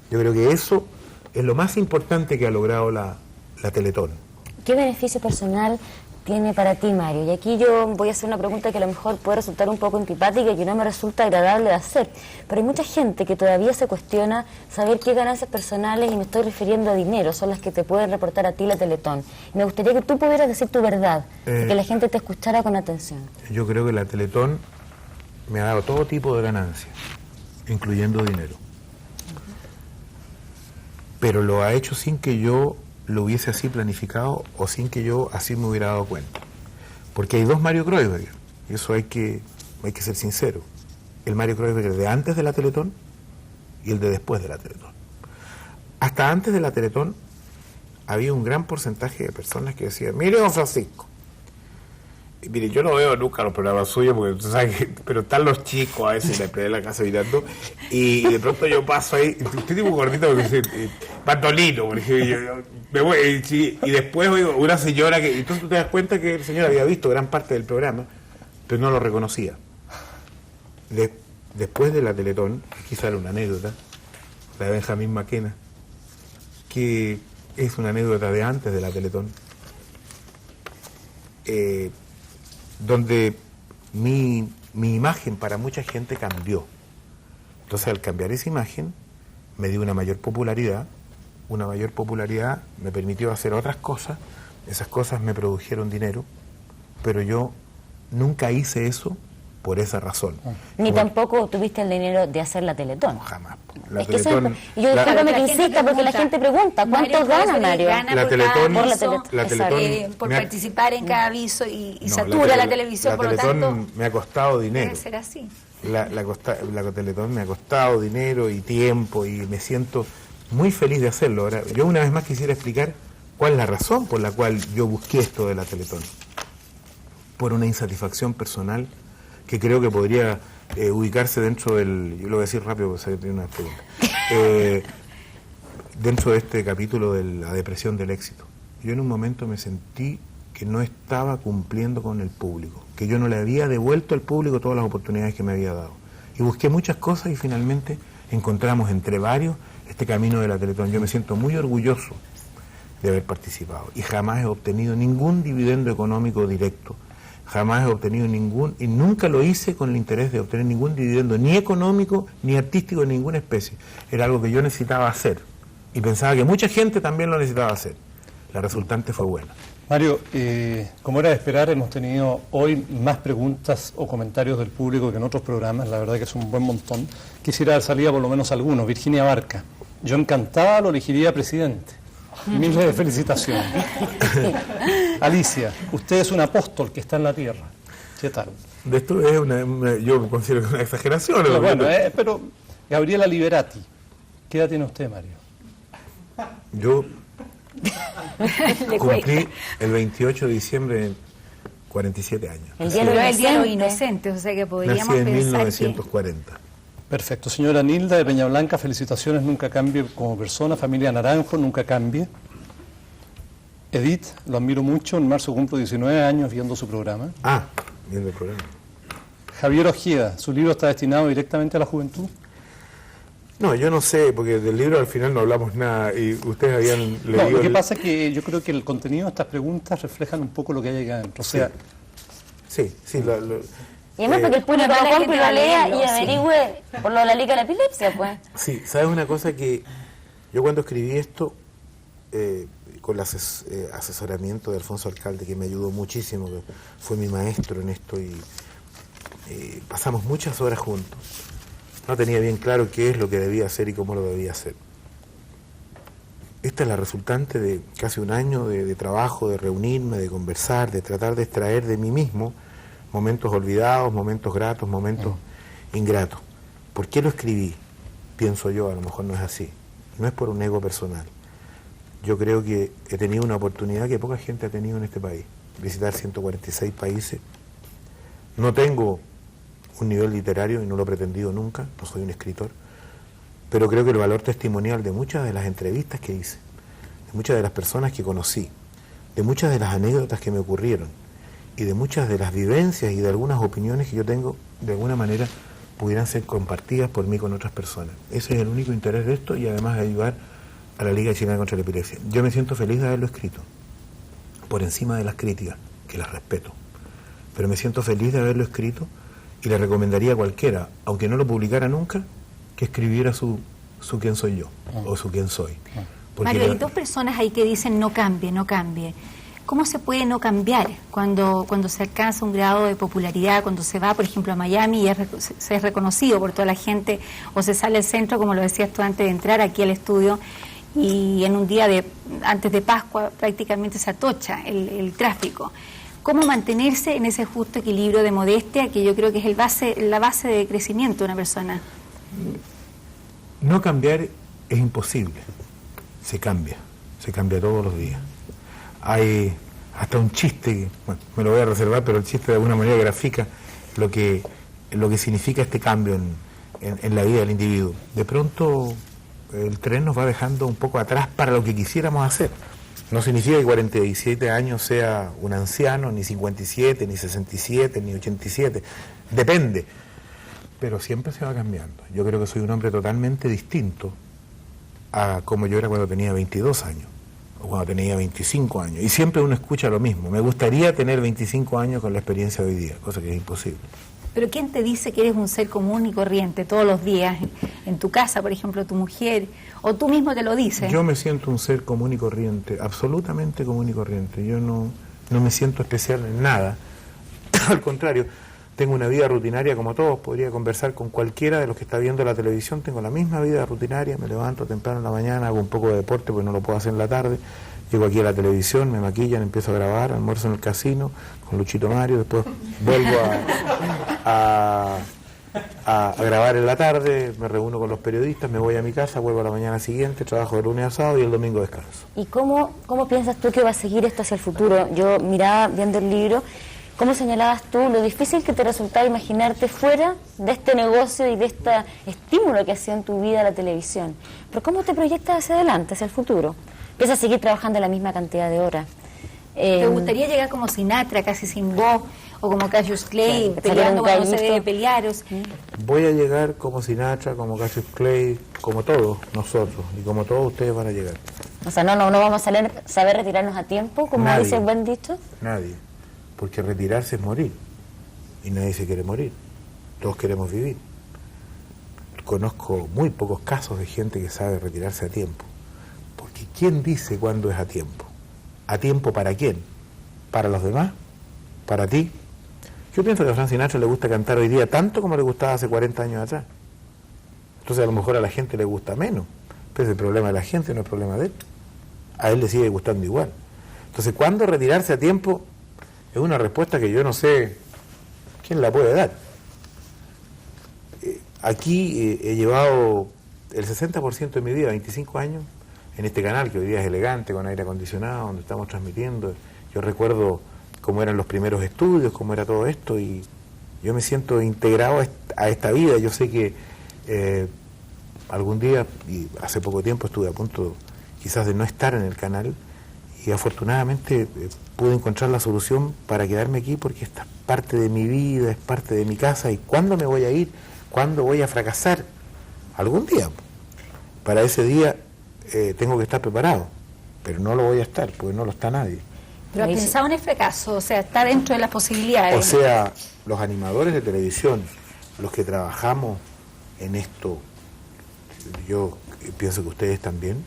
Yo creo que eso es lo más importante que ha logrado la Teletón. ¿Qué beneficio personal tiene para ti, Mario? Y aquí yo voy a hacer una pregunta que a lo mejor puede resultar un poco antipática y que no me resulta agradable de hacer, pero hay mucha gente que todavía se cuestiona saber qué ganancias personales, y me estoy refiriendo a dinero, son las que te pueden reportar a ti la Teletón. Y me gustaría que tú pudieras decir tu verdad y que la gente te escuchara con atención. Yo creo que la Teletón me ha dado todo tipo de ganancias, incluyendo dinero. Pero lo ha hecho sin que yo lo hubiese así planificado o sin que yo así me hubiera dado cuenta. Porque hay dos Mario Kreuzberger, y eso hay que ser sincero. El Mario Kreuzberger de antes de la Teletón y el de después de la Teletón. Hasta antes de la Teletón había un gran porcentaje de personas que decían: mire, don Francisco, y mire, yo no veo nunca los programas suyos, porque tú sabes que, pero están los chicos a veces en la casa mirando, y de pronto yo paso ahí, usted tipo gordito, Pantolino, por ejemplo, me voy, y después oigo una señora que, entonces tú te das cuenta que el señor había visto gran parte del programa, pero no lo reconocía. Después de la Teletón, aquí sale una anécdota, la de Benjamín Maquena, que es una anécdota de antes de la Teletón, donde mi imagen para mucha gente cambió. Entonces, al cambiar esa imagen, me dio una mayor popularidad me permitió hacer otras cosas, esas cosas me produjeron dinero, pero yo nunca hice eso por esa razón. Ni tampoco tuviste el dinero de hacer la Teletón. No, jamás. Es que y yo déjame que insista, porque la gente pregunta, ¿cuánto gana Mario? La Teletón, por participar en cada aviso y satura la televisión, por lo tanto... La Teletón me ha costado dinero. Debe ser así. La Teletón me ha costado dinero y tiempo, y me siento muy feliz de hacerlo. Ahora, yo una vez más quisiera explicar cuál es la razón por la cual yo busqué esto de la Teletón. Por una insatisfacción personal que creo que podría ubicarse dentro del... Yo lo voy a decir rápido porque se tiene una pregunta. Dentro de este capítulo de la depresión del éxito. Yo en un momento me sentí que no estaba cumpliendo con el público, que yo no le había devuelto al público todas las oportunidades que me había dado. Y busqué muchas cosas y finalmente encontramos entre varios este camino de la Teletón. Yo me siento muy orgulloso de haber participado y jamás he obtenido ningún dividendo económico directo. Jamás he obtenido ningún, y nunca lo hice con el interés de obtener ningún dividendo, ni económico, ni artístico, de ninguna especie. Era algo que yo necesitaba hacer, y pensaba que mucha gente también lo necesitaba hacer. La resultante fue buena. Mario, como era de esperar, hemos tenido hoy más preguntas o comentarios del público que en otros programas, la verdad que es un buen montón. Quisiera dar salida por lo menos a algunos. Virginia Barca: yo encantada lo elegiría presidente. Miles de felicitaciones. Alicia: usted es un apóstol que está en la tierra. ¿Qué tal? De esto es yo considero que es una exageración. Pero bueno, pero Gabriela Liberati: ¿qué edad tiene usted, Mario? Yo cumplí el 28 de diciembre 47 años. El día de los inocentes, o sea que podríamos nací en pensar 1940. Perfecto. Señora Nilda de Peñablanca, felicitaciones, nunca cambie como persona. Familia Naranjo, nunca cambie. Edith, lo admiro mucho, en marzo cumplo 19 años viendo su programa. Viendo el programa. Javier Ojeda, ¿su libro está destinado directamente a la juventud? No, yo no sé, porque del libro al final no hablamos nada y ustedes habían leído... No, lo que pasa es que yo creo que el contenido de estas preguntas reflejan un poco lo que hay acá adentro. O sea, sí. Y además porque el público Bueno, lo la compre y gente lo lea va a y averigüe por lo de la Liga de la Epilepsia, pues. Sí, ¿sabes una cosa? Que yo cuando escribí esto, con el asesoramiento de Alfonso Alcalde, que me ayudó muchísimo, que fue mi maestro en esto, y pasamos muchas horas juntos. No tenía bien claro qué es lo que debía hacer y cómo lo debía hacer. Esta es la resultante de casi un año de trabajo, de reunirme, de conversar, de tratar de extraer de mí mismo momentos olvidados, momentos gratos, momentos ingratos. ¿Por qué lo escribí? Pienso yo, a lo mejor no es así. No es por un ego personal. Yo creo que he tenido una oportunidad que poca gente ha tenido en este país. Visitar 146 países. No tengo un nivel literario y no lo he pretendido nunca, no soy un escritor, pero creo que el valor testimonial de muchas de las entrevistas que hice, de muchas de las personas que conocí, de muchas de las anécdotas que me ocurrieron y de muchas de las vivencias y de algunas opiniones que yo tengo, de alguna manera pudieran ser compartidas por mí con otras personas. Ese es el único interés de esto, y además de ayudar a la Liga Chilena contra la Epilepsia. Yo me siento feliz de haberlo escrito, por encima de las críticas, que las respeto, pero me siento feliz de haberlo escrito. Y le recomendaría a cualquiera, aunque no lo publicara nunca, que escribiera su quién soy yo, o su quién soy. Porque Mario, hay dos personas ahí que dicen no cambie, no cambie. ¿Cómo se puede no cambiar cuando se alcanza un grado de popularidad, cuando se va, por ejemplo, a Miami y se es reconocido por toda la gente, o se sale al centro, como lo decías tú antes de entrar aquí al estudio, y en un día antes de Pascua prácticamente se atocha el tráfico? ¿Cómo mantenerse en ese justo equilibrio de modestia, que yo creo que es la base de crecimiento de una persona? No cambiar es imposible. Se cambia todos los días. Hay hasta un chiste, bueno, me lo voy a reservar, pero el chiste de alguna manera grafica lo que significa este cambio en la vida del individuo. De pronto el tren nos va dejando un poco atrás para lo que quisiéramos hacer. No significa que 47 años sea un anciano, ni 57, ni 67, ni 87. Depende. Pero siempre se va cambiando. Yo creo que soy un hombre totalmente distinto a como yo era cuando tenía 22 años, o cuando tenía 25 años. Y siempre uno escucha lo mismo. Me gustaría tener 25 años con la experiencia de hoy día, cosa que es imposible. Pero ¿quién te dice que eres un ser común y corriente todos los días? En tu casa, por ejemplo, tu mujer, o tú mismo te lo dices. Yo me siento un ser común y corriente, absolutamente común y corriente. Yo no me siento especial en nada. Al contrario, tengo una vida rutinaria como todos. Podría conversar con cualquiera de los que está viendo la televisión. Tengo la misma vida rutinaria. Me levanto temprano en la mañana, hago un poco de deporte porque no lo puedo hacer en la tarde. Llego aquí a la televisión, me maquillan, empiezo a grabar, almuerzo en el casino con Luchito Mario, después vuelvo a grabar en la tarde, me reúno con los periodistas, me voy a mi casa, vuelvo a la mañana siguiente, trabajo de lunes a sábado y el domingo descanso. ¿Y cómo piensas tú que va a seguir esto hacia el futuro? Yo miraba viendo el libro, ¿cómo señalabas tú lo difícil que te resultaba imaginarte fuera de este negocio y de este estímulo que hacía en tu vida la televisión? Pero ¿cómo te proyectas hacia adelante, hacia el futuro? ¿Piensas seguir trabajando la misma cantidad de horas? ¿Te gustaría llegar como Sinatra, casi sin voz, o como Cassius Clay, claro, peleando cuando se gallito. debe pelear? Voy a llegar como Sinatra, como Cassius Clay, como todos nosotros, y como todos ustedes van a llegar. O sea, no vamos a saber retirarnos a tiempo, como Nadie. dice el buen dicho. Nadie, porque retirarse es morir, y nadie se quiere morir, todos queremos vivir. Conozco muy pocos casos de gente que sabe retirarse a tiempo, porque ¿quién dice cuándo es a tiempo? ¿A tiempo para quién? ¿Para los demás? ¿Para ti? Yo pienso que a Frank Sinatra le gusta cantar hoy día tanto como le gustaba hace 40 años atrás. Entonces a lo mejor a la gente le gusta menos, pero es el problema de la gente, no es el problema de él. A él le sigue gustando igual. Entonces, ¿cuándo retirarse a tiempo? Es una respuesta que yo no sé quién la puede dar. Aquí he llevado el 60% de mi vida, 25 años, en este canal que hoy día es elegante, con aire acondicionado, donde estamos transmitiendo. Yo recuerdo cómo eran los primeros estudios, cómo era todo esto, y yo me siento integrado a esta vida. Yo sé que Algún día, y hace poco tiempo estuve a punto quizás de no estar en el canal, y afortunadamente pude encontrar la solución para quedarme aquí, porque esta es parte de mi vida, es parte de mi casa. ¿Y cuándo me voy a ir? ¿Cuándo voy a fracasar? Algún día. Para ese día tengo que estar preparado, pero no lo voy a estar, porque no lo está nadie. Pero has pensado en el fracaso, o sea, está dentro de las posibilidades. O sea, los animadores de televisión, los que trabajamos en esto, yo pienso que ustedes también,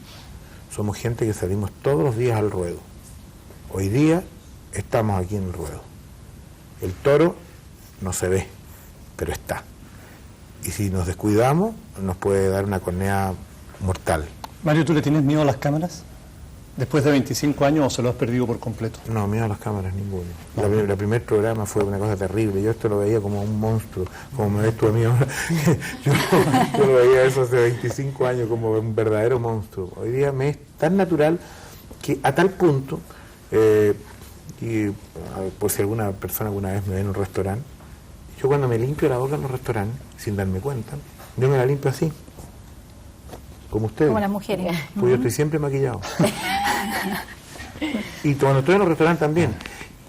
somos gente que salimos todos los días al ruedo. Hoy día estamos aquí en el ruedo. El toro no se ve, pero está. Y si nos descuidamos, nos puede dar una cornea mortal. Mario, ¿tú le tienes miedo a las cámaras? ¿Después de 25 años o se lo has perdido por completo? No, miedo a las cámaras ninguno. El primer programa fue una cosa terrible. Yo esto lo veía como un monstruo, como me ves tú a mí ahora. yo lo veía eso hace 25 años como un verdadero monstruo. Hoy día me es tan natural que a tal punto, por si alguna persona alguna vez me ve en un restaurante, yo cuando me limpio la boca en los restaurantes, sin darme cuenta, yo me la limpio así. Como ustedes. Como las mujeres. Pues yo estoy siempre maquillado. Y cuando estoy en los restaurantes también.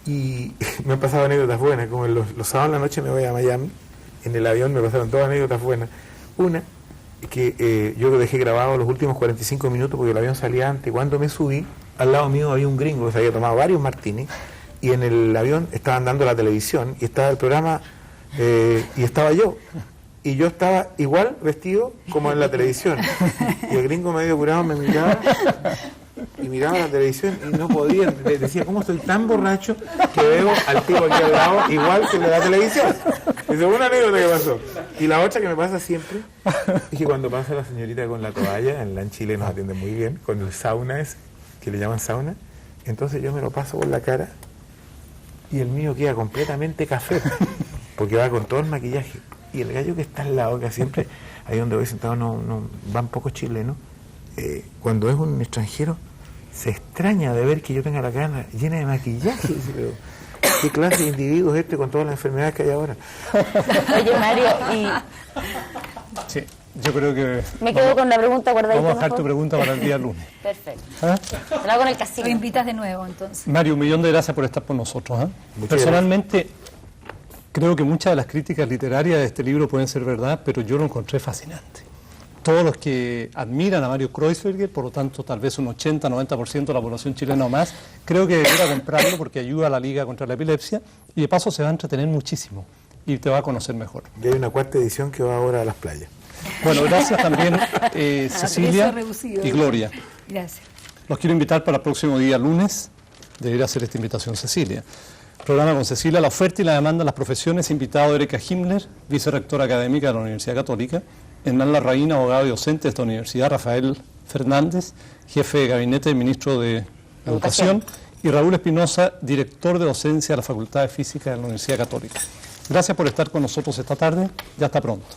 Y me han pasado anécdotas buenas, como los sábados en la noche me voy a Miami, en el avión me pasaron todas anécdotas buenas. Una, que yo lo dejé grabado los últimos 45 minutos porque el avión salía antes. Cuando me subí, al lado mío había un gringo que se había tomado varios martinis, y en el avión estaban dando la televisión, y estaba el programa, y estaba yo. Y yo estaba igual vestido como en la televisión. Y el gringo medio curado me miraba y miraba la televisión y no podía. Le decía, ¿cómo estoy tan borracho que veo al tipo aquí al lado igual que en la televisión? Esa fue una anécdota que pasó. Y la otra que me pasa siempre es que cuando pasa la señorita con la toalla, en Chile nos atienden muy bien, con el sauna ese, que le llaman sauna, entonces yo me lo paso por la cara y el mío queda completamente café, porque va con todo el maquillaje. Y el gallo que está al lado, que siempre, ahí donde voy sentado, no van pocos chilenos, cuando es un extranjero, se extraña de ver que yo tenga la cara llena de maquillaje. Dice, pero ¿qué clase de individuo es este con todas las enfermedades que hay ahora? Oye, Mario, y Sí, yo creo que... me quedo con la pregunta guardadita. Vamos a dejar mejor. tu pregunta para el día lunes. Perfecto. ¿Ah? Te la hago en el casino. Lo invitas de nuevo, entonces. Mario, 1.000.000 de gracias por estar con nosotros. ¿Ah? Muchas Personalmente, creo que muchas de las críticas literarias de este libro pueden ser verdad, pero yo lo encontré fascinante. Todos los que admiran a Mario Kreuzberger, por lo tanto tal vez un 80-90% de la población chilena o más, creo que debería comprarlo porque ayuda a la Liga contra la Epilepsia y de paso se va a entretener muchísimo y te va a conocer mejor. Y hay una cuarta edición que va ahora a las playas. Bueno, gracias también Cecilia reducido. y Gloria. Gracias. Los quiero invitar para el próximo día lunes, debería hacer esta invitación Cecilia. Programa con Cecilia, la oferta y la demanda de las profesiones, invitado Erika Himmler, vicerrectora académica de la Universidad Católica, Hernán Larraín, abogado y docente de esta universidad, Rafael Fernández, jefe de gabinete del ministro de Educación, y Raúl Espinosa, director de docencia de la Facultad de Física de la Universidad Católica. Gracias por estar con nosotros esta tarde, ya hasta pronto.